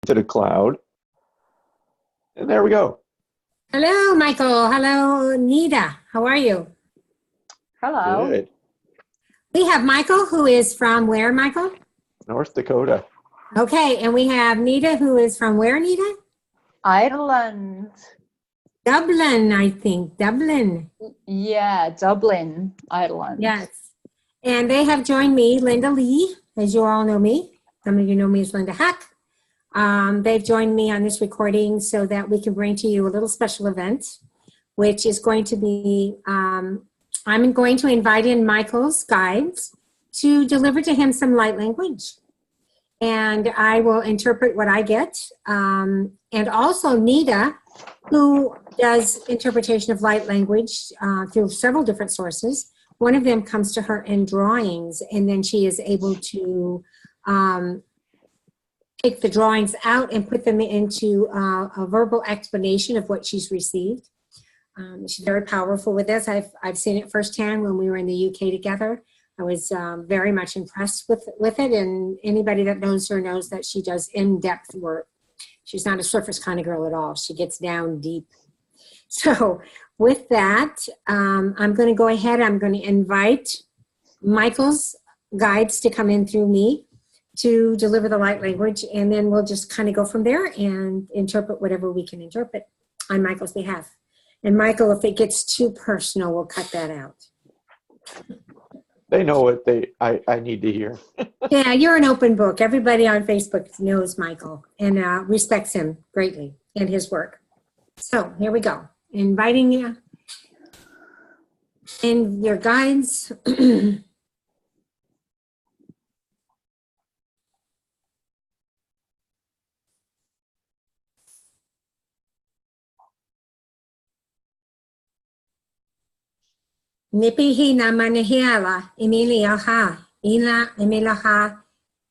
to the cloud. And there we go. Hello, Michael. Hello, Nita. How are you? Hello. Good. We have Michael, who is from where, Michael? North Dakota. Okay, and we have Nita, who is from where, Nita? Ireland. Dublin, I think. Dublin. Yeah, Dublin, Ireland. Yes. And they have joined me, Linda Lee, as you all know me. Some of you know me as Linda Hack. They've joined me on this recording so that we can bring to you a little special event, which is going to be, I'm going to invite in Michael's guides to deliver to him some light language. And I will interpret what I get. And also Nita, who does interpretation of light language through several different sources. One of them comes to her in drawings, and then she is able to take the drawings out and put them into a verbal explanation of what she's received. She's very powerful with this. I've seen it firsthand when we were in the UK together. I was very much impressed with it, and anybody that knows her knows that she does in-depth work. She's not a surface kind of girl at all. She gets down deep. So with that, I'm going to go ahead. I'm going to invite Michael's guides to come in through me to deliver the light language, and then we'll just kind of go from there and interpret whatever we can interpret on Michael's behalf. And Michael, if it gets too personal, we'll cut that out. They know what I need to hear. Yeah, you're an open book. Everybody on Facebook knows Michael and respects him greatly and his work. So here we go. Inviting you and your guides. Nipihi na manahiala, Emiliaha, Ina Emilaha,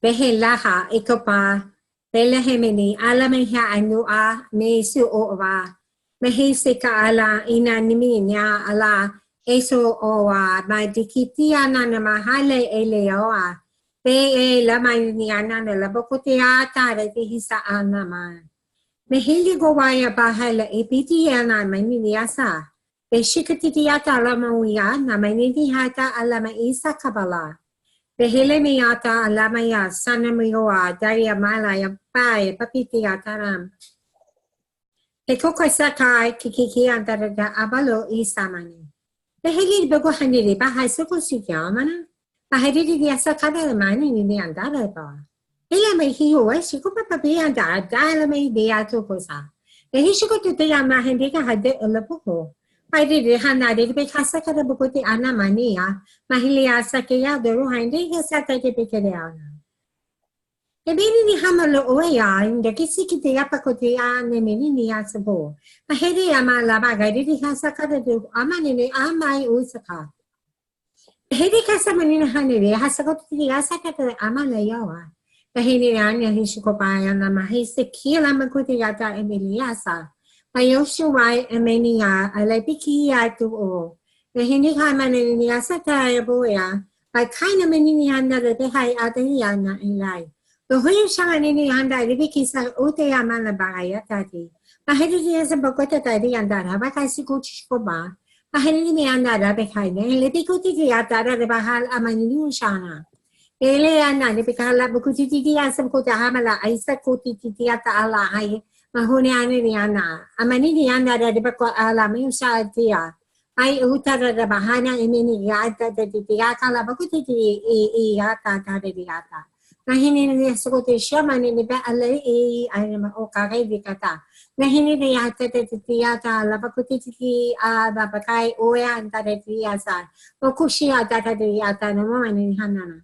Behelaha, Ikopa, Belehemini, Alameha Anua, Mesu Ova, Mehisika ala, Ina Niminia ala, Eso Oa, Madikitia Nana Mahale Eleoa, Be Lamaniana, Labokoteata, Hisa Anama. Mehili Gowaya Bahala, Epitiana, Maniniasa. Beshikatiyata alamawia na mainiti hata alama isa kabala. Behele miyata alamaya sanamiwa daria malaya pai papitiyata ram. Kekoko sakai kikiki antarada abalo isamani. Behele bego handiri bahai soko siyamana. Bahari dia sakada mani ni andara ba. Hele me hiyo shiko papi andara dala me dia to kosa. Behishiko tuya mahendika hade ulapuko. I did Hana did because I could have put the Anna Mania, Mahilia Sakaya, the Ruhindi, his Satayana. The baby Hamalo Oya, in the Kisiki the Apacotia, and the Mininia Sabo. A heady Amalabaga did he has a cutter to Amanini Amai Usaka. The heady Casamanina Hanidi has a got to the Asaka Amalayawa. The heady Anya Hishikopai and the Mahisi Kila Makutiata Emiliasa. Ayoshuai Emenia, Alapiki to O. The Hindikaman Yasata Boya, by kind of many under the high Adriana in life. The Hoya Shan in the under Ribikisa Utea Malabaya Tati. I had it as a Bogota Tadi and Dara, but I see Coachkoba. I had it me under the behind, and Lepicoti Atara the Bahal Amanu Shana. Eleana, the Picala Bukuti as a Kota Hamala, Isa Koti Tiata Ala. Mahuniana, Amaniana, the Bako Alamusa Tia. I utara the Bahana Imini Yata, the Tiata Labakuti Yata Tadiata. Nahini Soti Shaman in the Bale, I am Okare Vicata. Nahini the Yata, the Tiata, Labakuti, the Bakai, Oya, and Tadiasa, Okushia, Tadiata, no one in Hanana.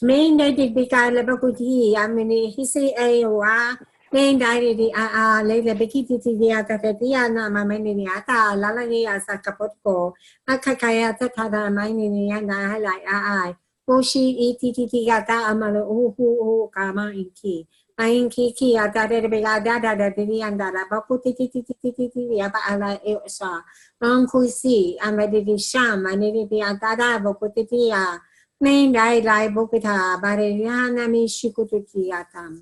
Main they did Bika Labakuti, I mean, he say Aoa. Main diary later Bekiti Tiata Tatiana, Mamaniata, Lalania Sakapotko, Akakayata Tada, Maniana, like I. Oshi Etitiata Amalo Uhu Kama Inki. Ainki Kia Dada Begada, the Dianda, Bakuti Yaba Ala Eosa, Uncle C, Amadi Sham, and the Atada, Bokutia, main died like Bokita, Bariana Mishikutu Tiatam.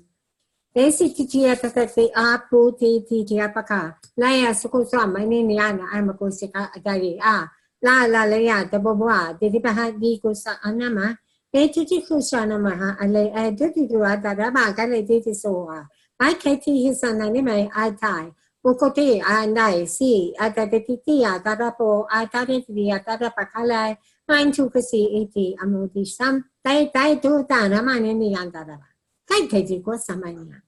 Desi titia tatati apu titia paka. Laya sukusa maniniana amakosika adari a. La leya tabobwa. Dedipaha di kusa anama. Etiti kusana maha ale aditi duataraba kale titi soa. I kati hisananime atai. Ukote andai si atatitia tarapo atatitia tarapakala. Mind to kasi iti amudi sam. Tai tu ta namanini andaraba. Kai kaji ko samanya.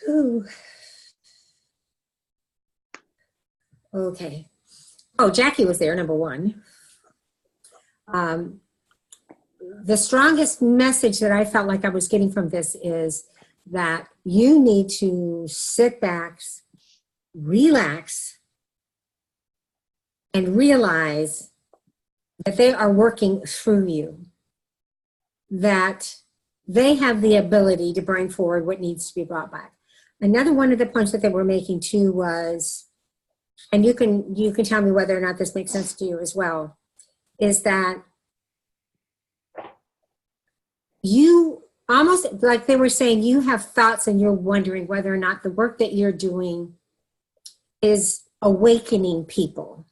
Ooh. Okay. Oh, Jackie was there, number one. The strongest message that I felt like I was getting from this is that you need to sit back, relax, and realize that they are working through you, that they have the ability to bring forward what needs to be brought back. Another one of the points that they were making too was, and you can tell me whether or not this makes sense to you as well, is that you almost like they were saying you have thoughts and you're wondering whether or not the work that you're doing is awakening people.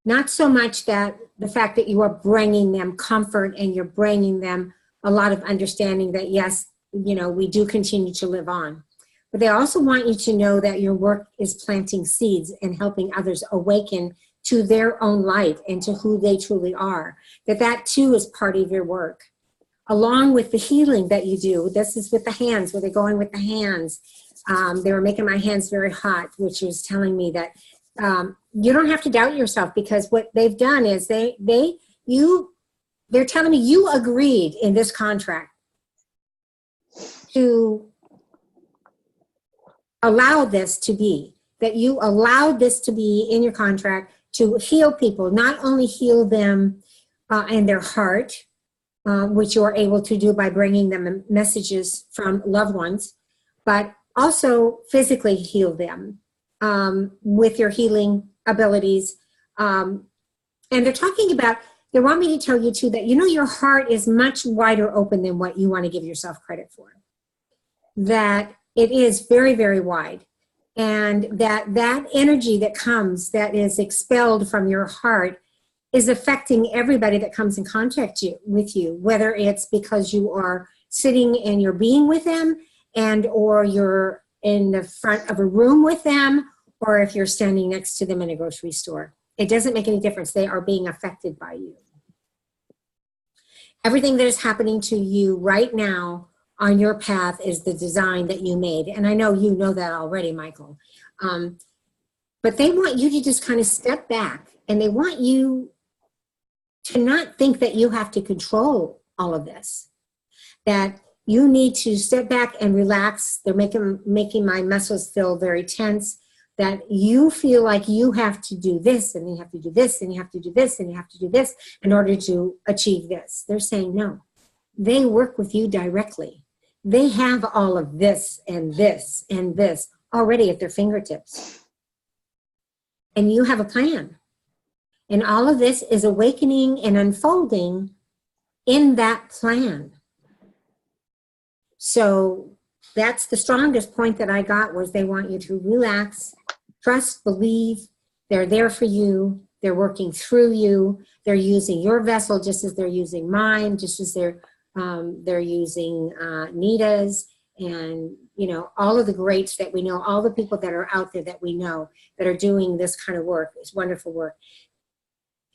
Not so much that the fact that you are bringing them comfort and you're bringing them a lot of understanding that yes, you know, we do continue to live on. But they also want you to know that your work is planting seeds and helping others awaken to their own light and to who they truly are. That too is part of your work. Along with the healing that you do. This is with the hands, where they're going with the hands. They were making my hands very hot, which was telling me that you don't have to doubt yourself, because what they've done is they're telling me you agreed in this contract to allow this to be, that you allowed this to be in your contract to heal people, not only heal them in their heart, which you are able to do by bringing them messages from loved ones, but also physically heal them with your healing abilities. And they're talking about, they want me to tell you too that, you know, your heart is much wider open than what you want to give yourself credit for. That it is very, very wide. And that energy that comes, that is expelled from your heart, is affecting everybody that comes in contact with you, whether it's because you are sitting and you're being with them, and or you're in the front of a room with them, or if you're standing next to them in a grocery store. It doesn't make any difference. They are being affected by you. Everything that is happening to you right now on your path is the design that you made. And I know you know that already, Michael. But they want you to just kind of step back, and they want you to not think that you have to control all of this, that you need to step back and relax. They're making my muscles feel very tense, that you feel like you have to do this, and you have to do this, and you have to do this, and you have to do this in order to achieve this. They're saying no. They work with you directly. They have all of this and this and this already at their fingertips. And you have a plan. And all of this is awakening and unfolding in that plan. So that's the strongest point that I got, was they want you to relax, trust, believe. They're there for you. They're working through you. They're using your vessel just as they're using mine, just as they're using Nita's, and you know, all of the greats that we know, all the people that are out there that we know that are doing this kind of work, this wonderful work.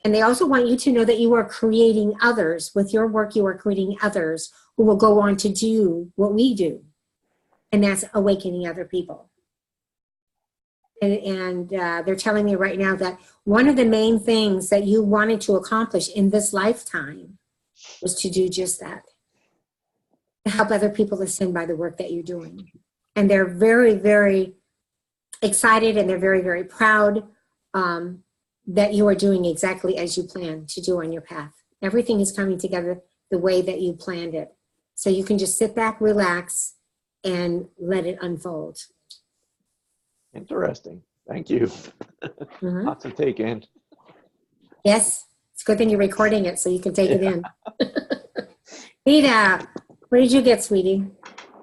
And they also want you to know that you are creating others. With your work, you are creating others who will go on to do what we do. And that's awakening other people. And they're telling me right now that one of the main things that you wanted to accomplish in this lifetime was to do just that. To help other people ascend by the work that you're doing. And they're very, very excited, and they're very, very proud that you are doing exactly as you planned to do on your path. Everything is coming together the way that you planned it. So you can just sit back, relax, and let it unfold. Interesting. Thank you. Mm-hmm. Lots to take in. Yes. It's a good thing you're recording it so you can take it in. Nita, where did you get, sweetie?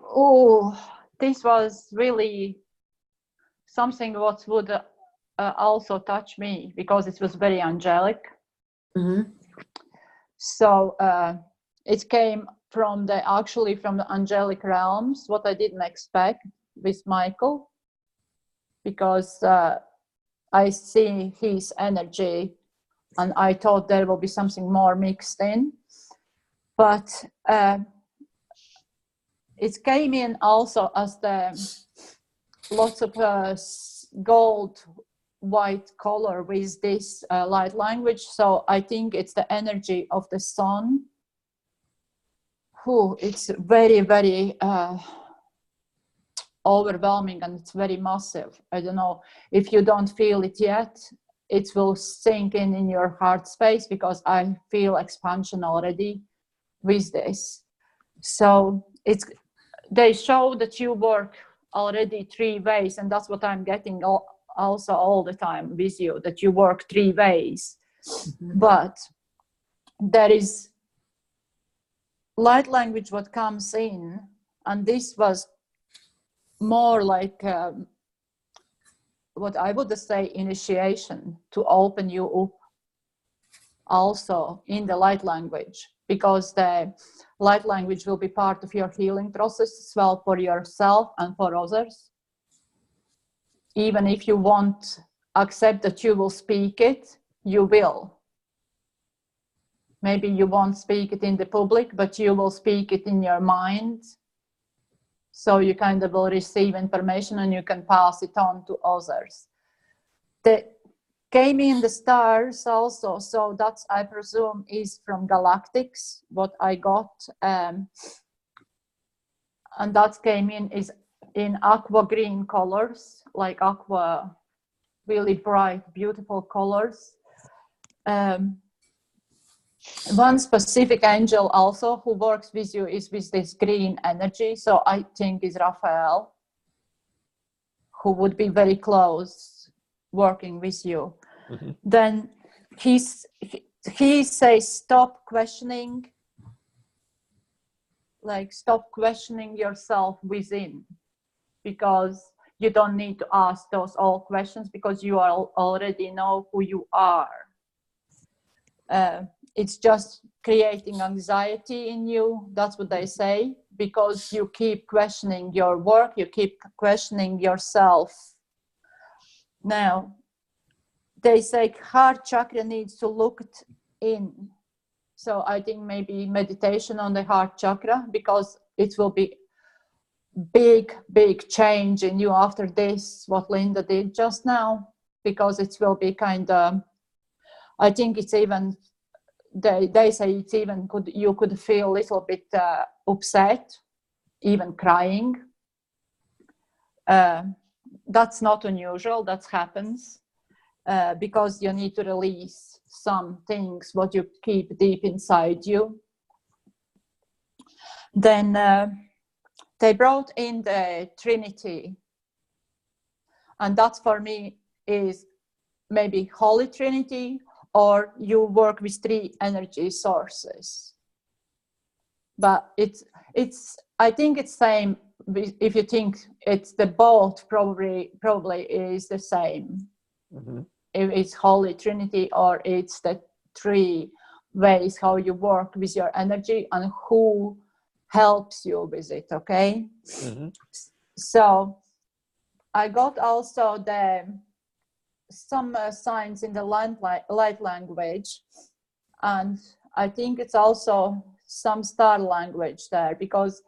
Oh, this was really something what would also touch me because it was very angelic. Mm-hmm. So it came from the angelic realms, what I didn't expect with Michael, because I see his energy and I thought there will be something more mixed in. But it came in also as the lots of gold white color with this light language. So I think it's the energy of the sun. It's very, very overwhelming, and it's very massive. I don't know if you don't feel it yet, it will sink in your heart space, because I feel expansion already with this. So they show that you work already 3 ways, and that's what I'm getting also all the time with you, that you work 3 ways. Mm-hmm. But there is light language what comes in, and this was more like what I would say initiation to open you up also in the light language, because the light language will be part of your healing process as well, for yourself and for others. Even if you won't accept that you will speak it, you will. Maybe you won't speak it in the public, but you will speak it in your mind. So you kind of will receive information and you can pass it on to others. That came in the stars also, so that's, I presume, is from galactics, what I got. And that came in is in aqua green colors, like aqua, really bright, beautiful colors. One specific angel also who works with you is with this green energy. So I think is Raphael, who would be very close working with you. Mm-hmm. Then he says, stop questioning, like stop questioning yourself within, because you don't need to ask those all questions, because you already know who you are. It's just creating anxiety in you. That's what they say, because you keep questioning your work, you keep questioning yourself. Now, they say heart chakra needs to look in. So I think maybe meditation on the heart chakra, because it will be big change in you after this, what Linda did just now, because it will be kind of, I think it's even, they say it's even you could feel a little bit upset, even crying. That's not unusual, that happens, because you need to release some things what you keep deep inside you. Then they brought in the Trinity, and that for me is maybe Holy Trinity, or you work with 3 energy sources. But it's I think it's same. If you think it's the both, probably is the same. Mm-hmm. If it's Holy Trinity, or it's the 3 ways how you work with your energy and who helps you with it. Okay. Mm-hmm. So I got also some signs in the light language, and I think it's also some star language there, because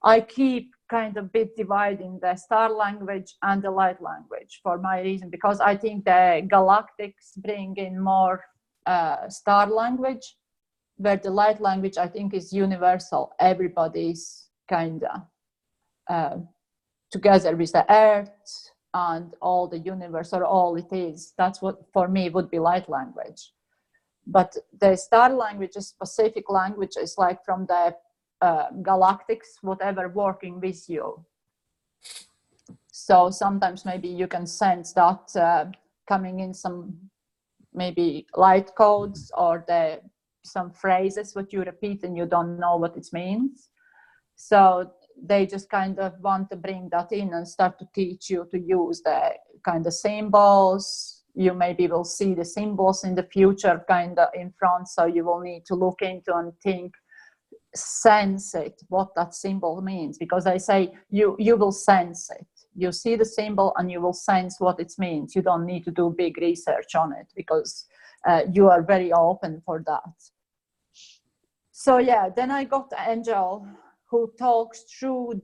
I keep kind of bit dividing the star language and the light language for my reason, because I think the galactics bring in more star language, where the light language I think is universal. Everybody's kind of together with the earth and all the universe, or all it is. That's what for me would be light language. But the star language is specific languages, like from the galactics, whatever working with you. So sometimes maybe you can sense that coming in some maybe light codes or some phrases what you repeat and you don't know what it means. So they just kind of want to bring that in and start to teach you to use the kind of symbols. You maybe will see the symbols in the future kind of in front, so you will need to look into and think, sense it, what that symbol means, because I say you will sense it. You see the symbol and you will sense what it means. You don't need to do big research on it because you are very open for that. So yeah, then I got the angel who talks through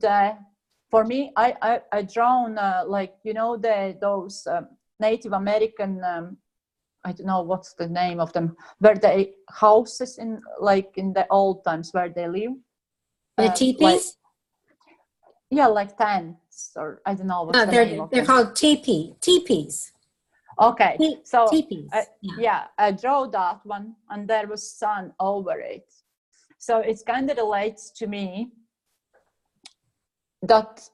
for me, I drawn like, you know, those Native American, I don't know what's the name of them, where they houses in the old times where they live. The teepees? Like, yeah, like tents, or I don't know what's the name of they're them. called teepees. Okay, so teepees. yeah, I draw that one, and there was sun over it. So it kind of relates to me that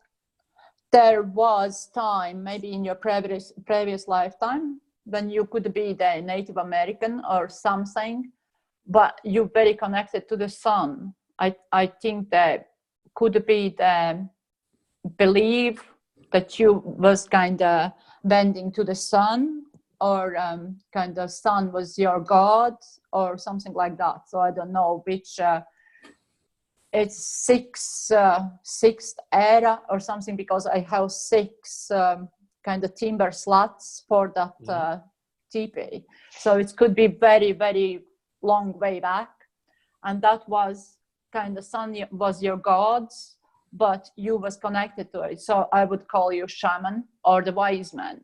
there was time, maybe in your previous lifetime, when you could be the Native American or something, but you're very connected to the sun. I think that could be the belief that you was kind of bending to the sun, or kind of sun was your god or something like that. So I don't know which, it's sixth era or something, because I have 6 kind of timber slats for that teepee. So it could be very, very long way back. And that was kind of sun was your gods, but you was connected to it. So I would call you shaman or the wise man,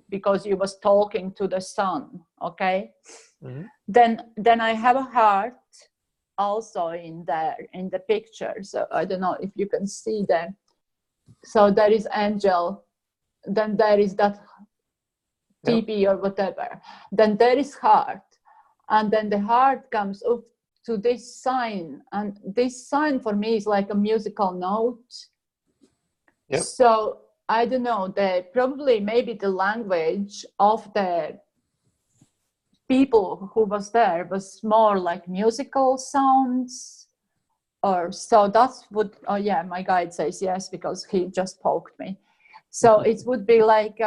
because you was talking to the sun, okay? Mm-hmm. Then I have a heart also in the picture. So I don't know if you can see that. So there is angel, then there is that teepee or whatever. Then there is heart, and then the heart comes up to this sign, and this sign for me is like a musical note. Yep. So I don't know, probably maybe the language of the people who was there was more like musical sounds, or so that's what, oh yeah, my guide says yes, because he just poked me. So it would be like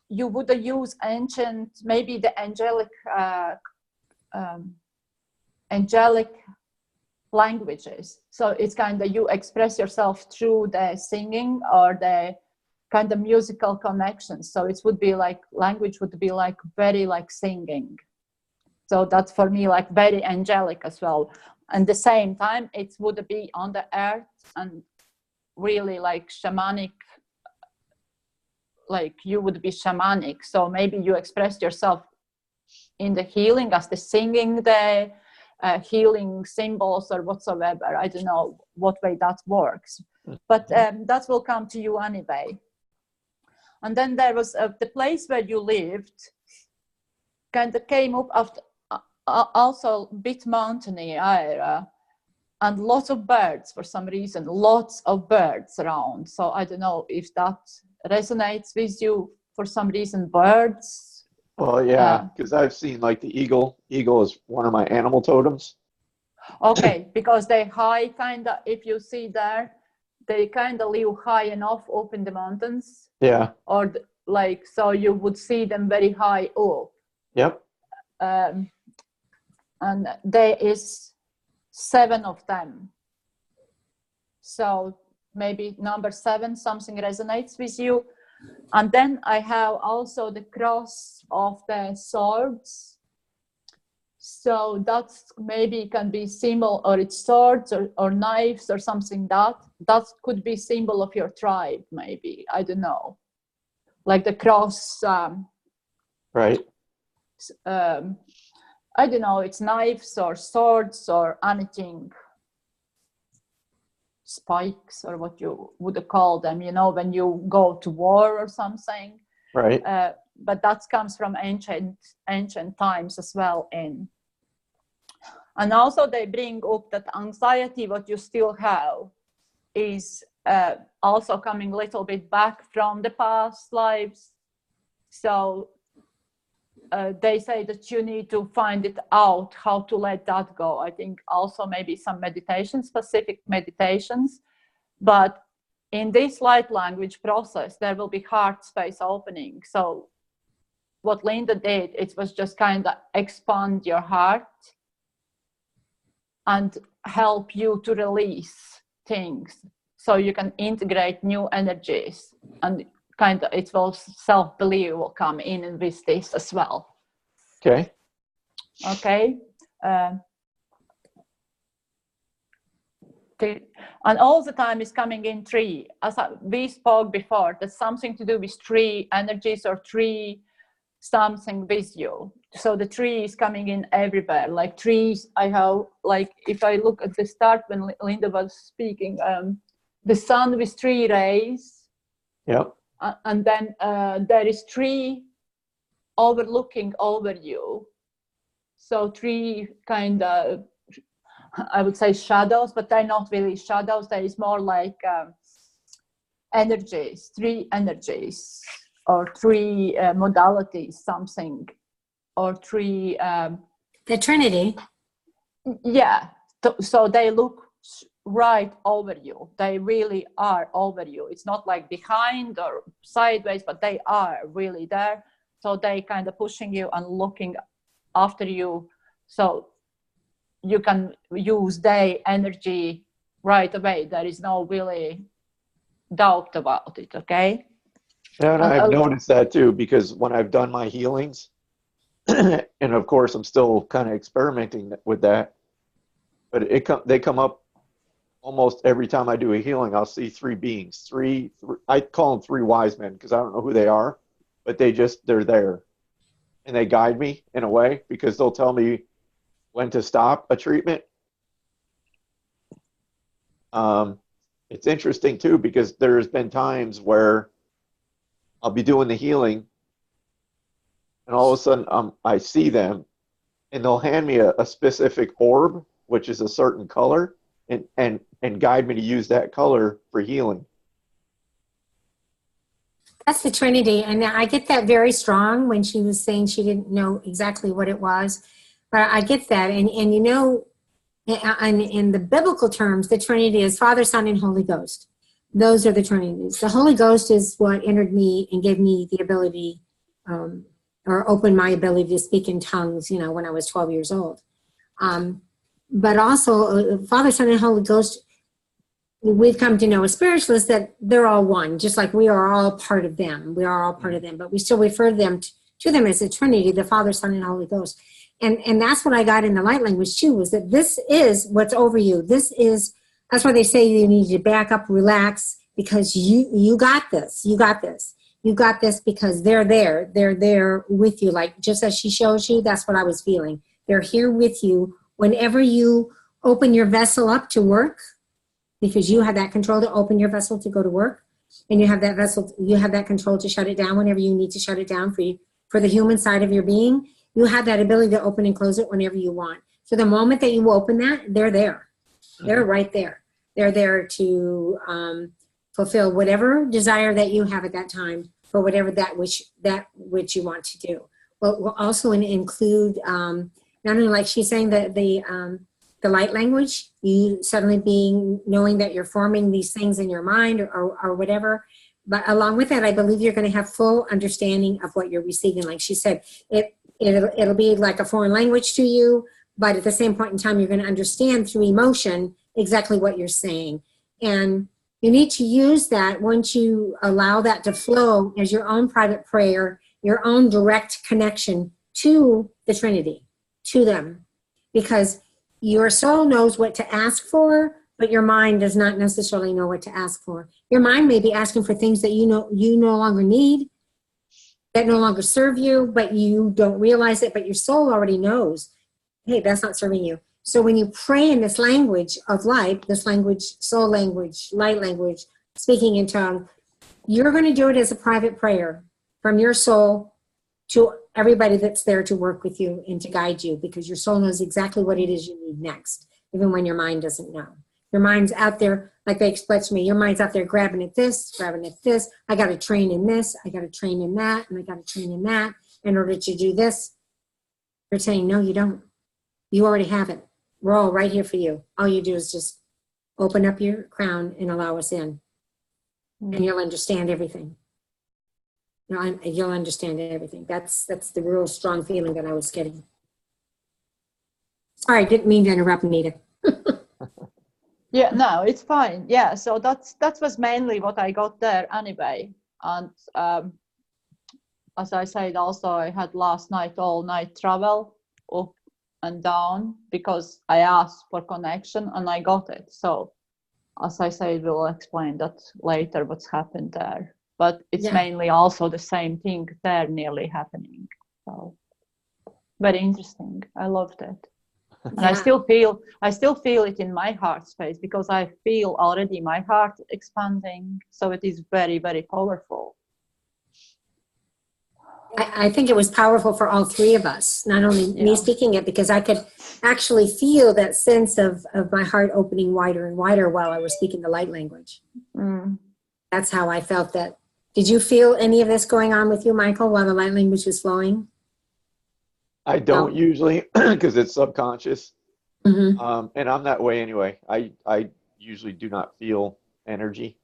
you would use ancient, maybe the angelic languages. So it's kind of you express yourself through the singing or the kind of musical connections. So it would be like language would be like very like singing. So that's for me like very angelic as well. And the same time it would be on the earth and really like shamanic, like you would be shamanic. So maybe you express yourself in the healing as the singing, the healing symbols or whatsoever. I don't know what way that works, but that will come to you anyway. And then there was the place where you lived kind of came up after also a bit mountainy area, and lots of birds for some reason, lots of birds around. So I don't know if that resonates with you for some reason, birds. Well, yeah, because I've seen like the eagle. Eagle is one of my animal totems. Okay, because they high kind of, if you see there, they kind of live high enough up in the mountains. Yeah. Or like, so you would see them very high up. Yep. And there is 7 of them. So maybe number 7, something resonates with you. And then I have also the cross of the swords. So that's maybe can be symbol, or it's swords or knives or something that could be symbol of your tribe, maybe. I don't know. Like the cross. Right. I don't know, it's knives or swords or anything. Spikes or what you would call them, you know, when you go to war or something. Right. But that comes from ancient times as well. And also they bring up that anxiety, what you still have, is also coming a little bit back from the past lives. So they say that you need to find it out how to let that go. I think also maybe some meditation, specific meditations, but in this light language process, there will be heart space opening. So what Linda did, it was just kind of expand your heart and help you to release things so you can integrate new energies, and kind of it will self-belief will come in with this as well. Okay. And all the time is coming in three, as we spoke before, that's something to do with three energies or three something with you. So the tree is coming in everywhere, like trees. I have, like, if I look at the start when Linda was speaking, the sun with three rays. Yep. And then there is tree overlooking over you. So three kind of, I would say shadows, but they're not really shadows. There is more like energies, three energies, or three modalities, something, or three. The Trinity. Yeah. So they look right over you. They really are over you. It's not like behind or sideways, but they are really there. So they kind of pushing you and looking after you. So you can use their energy right away. There is no really doubt about it, okay? And I've noticed that too, because when I've done my healings, and of course I'm still kind of experimenting with that, but they come up almost every time I do a healing. I'll see three beings, three I call them three wise men because I don't know who they are, but they're there, and they guide me in a way, because they'll tell me when to stop a treatment. It's interesting too, because there's been times where I'll be doing the healing and all of a sudden I see them and they'll hand me a specific orb, which is a certain color, and guide me to use that color for healing. That's the Trinity. And I get that very strong when she was saying she didn't know exactly what it was. But I get that. And you know, in the biblical terms, the Trinity is Father, Son, and Holy Ghost. Those are the Trinities. The Holy Ghost is what entered me and gave me the ability, or opened my ability to speak in tongues, you know, when I was 12 years old. But also, Father, Son, and Holy Ghost, we've come to know as spiritualists that they're all one, just like we are all part of them. We are all part of them, but we still refer them to them as the Trinity, the Father, Son, and Holy Ghost. And that's what I got in the light language too, was that this is what's over you. That's why they say you need to back up, relax, because you got this. You got this. You got this because they're there. They're there with you. Like just as she shows you, that's what I was feeling. They're here with you whenever you open your vessel up to work, because you have that control to open your vessel to go to work, and you have that vessel, you have that control to shut it down whenever you need to shut it down for the human side of your being. You have that ability to open and close it whenever you want. So the moment that you open that, they're there. They're right there. They're there to fulfill whatever desire that you have at that time, for whatever that which you want to do. Well, we'll also include not only, like she's saying, the light language, you suddenly knowing that you're forming these things in your mind or whatever. But along with that, I believe you're going to have full understanding of what you're receiving. Like she said, it'll be like a foreign language to you, but at the same point in time, you're going to understand through emotion exactly what you're saying. And you need to use that once you allow that to flow as your own private prayer, your own direct connection to the Trinity, to them. Because your soul knows what to ask for, but your mind does not necessarily know what to ask for. Your mind may be asking for things that you no longer need, that no longer serve you, but you don't realize it, but your soul already knows, hey, that's not serving you. So when you pray in this language of light, this language, soul language, light language, speaking in tongue, you're going to do it as a private prayer from your soul to everybody that's there to work with you and to guide you, because your soul knows exactly what it is you need next, even when your mind doesn't know. Your mind's out there, like they explained to me, your mind's out there grabbing at this, I got to train in this, I got to train in that, and I got to train in that. in order to do this. They're saying, no, you don't. You already have it. We're all right here for you. All you do is just open up your crown and allow us in. And you'll understand everything. You'll understand everything. That's the real strong feeling that I was getting. Sorry, I didn't mean to interrupt, Nita. Yeah, no, it's fine. Yeah, so that was mainly what I got there anyway. And as I said, also I had last night all night travel up and down because I asked for connection and I got it. So as I said, we'll explain that later what's happened there. But it's mainly also the same thing there nearly happening. So very interesting. I loved it. And I still feel it in my heart space because I feel already my heart expanding. So it is very, very powerful. I think it was powerful for all three of us, not only me speaking it, because I could actually feel that sense of my heart opening wider and wider while I was speaking the light language. That's how I felt that. Did you feel any of this going on with you, Michael, while the light language was flowing? I don't usually because it's subconscious. And I'm that way anyway. I usually do not feel energy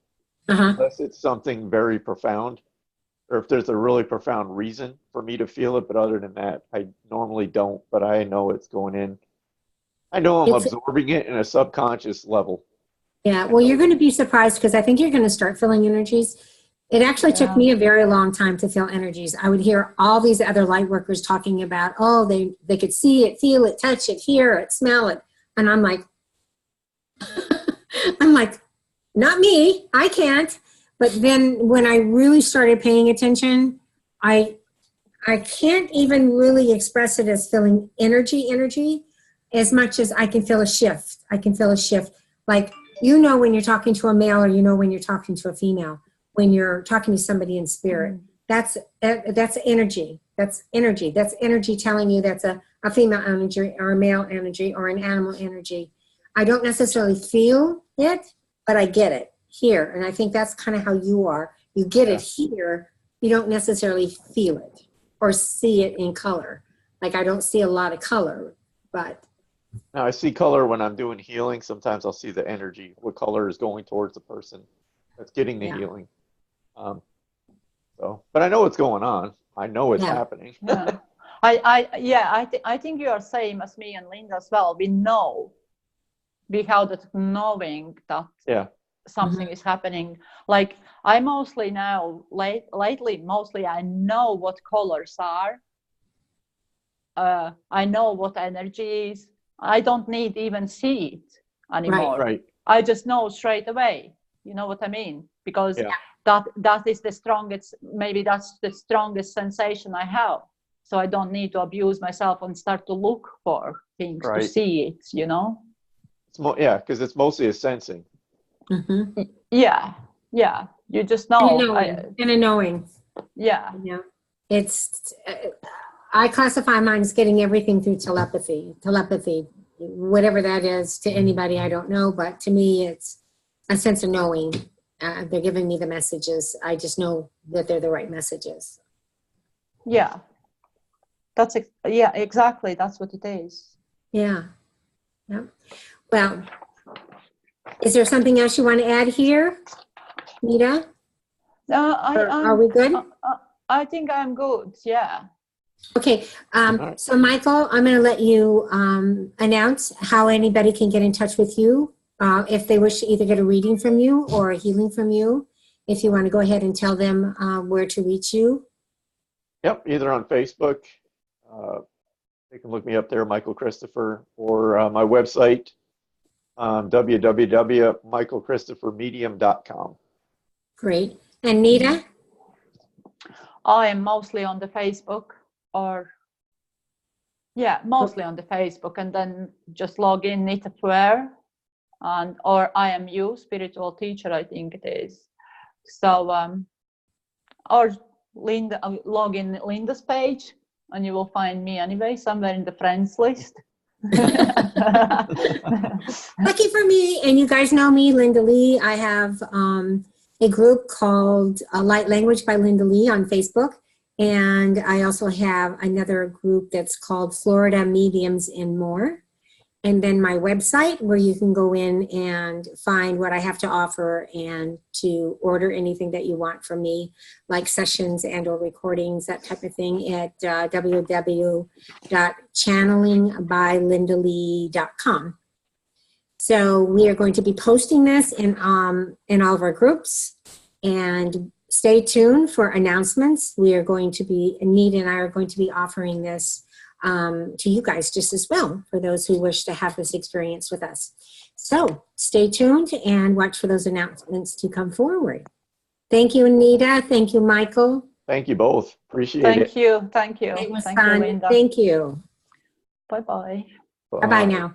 unless it's something very profound or if there's a really profound reason for me to feel it. But other than that, I normally don't, but I know it's going in. I know I'm absorbing it in a subconscious level. Yeah, well, you're going to be surprised because I think you're going to start feeling energies. It actually took me a very long time to feel energies. I would hear all these other light workers talking about, oh, they could see it, feel it, touch it, hear it, smell it. And I'm like, not me, I can't. But then when I really started paying attention, I can't even really express it as feeling energy as much as I can feel a shift. I can feel a shift. Like, when you're talking to a male or when you're talking to a female. When you're talking to somebody in spirit, that's energy. That's energy. That's energy telling you that's a female energy or a male energy or an animal energy. I don't necessarily feel it, but I get it here. And I think that's kind of how you are. You get it here. You don't necessarily feel it or see it in color. Like I don't see a lot of color, but. Now I see color when I'm doing healing. Sometimes I'll see the energy, what color is going towards the person that's getting the healing. But I know what's going on. I know it's happening. I think you are same as me and Linda as well. We have that knowing that something is happening. Like I mostly now lately mostly I know what colors are. I know what energy is. I don't need even see it anymore. Right. I just know straight away. You know what I mean? Because that is the strongest, maybe that's the strongest sensation I have. So I don't need to abuse myself and start to look for things to see it, It's because it's mostly a sensing. Yeah. You just know. And a knowing. Yeah. It's, I classify mine as getting everything through telepathy, whatever that is to anybody, I don't know. But to me, it's a sense of knowing. They're giving me the messages. I just know that they're the right messages. Yeah. That's exactly. That's what it is. Yeah. Well, is there something else you want to add here, Nita? Are we good? I think I'm good. Yeah. Okay. So Michael, I'm going to let you announce how anybody can get in touch with you. If they wish to either get a reading from you or a healing from you, if you want to go ahead and tell them where to reach you. Yep, either on Facebook. They can look me up there, Michael Christopher, or my website, www.michaelchristophermedium.com. Great. And Nita? I am mostly on the Facebook mostly on the Facebook, and then just log in Nita Pauere. Or I am you, spiritual teacher, I think it is. So, or Linda, log in Linda's page, and you will find me anyway, somewhere in the friends list. Lucky for me, and you guys know me, Linda Lee. I have a group called Light Language by Linda Lee on Facebook, And I also have another group that's called Florida Mediums and More. And then my website where you can go in and find what I have to offer and to order anything that you want from me, like sessions and or recordings, that type of thing, at www.channelingbylindalee.com. So we are going to be posting this in all of our groups, and stay tuned for announcements. We are going to be, Nita and I are going to be offering this to you guys just as well, for those who wish to have this experience with us. So stay tuned and watch for those announcements to come forward. Thank you, Nita. Thank you, Michael. Thank you both. Appreciate it. Thank you. Thank you. It was Thank fun. you, Linda. Thank you. Bye-bye. Bye-bye now.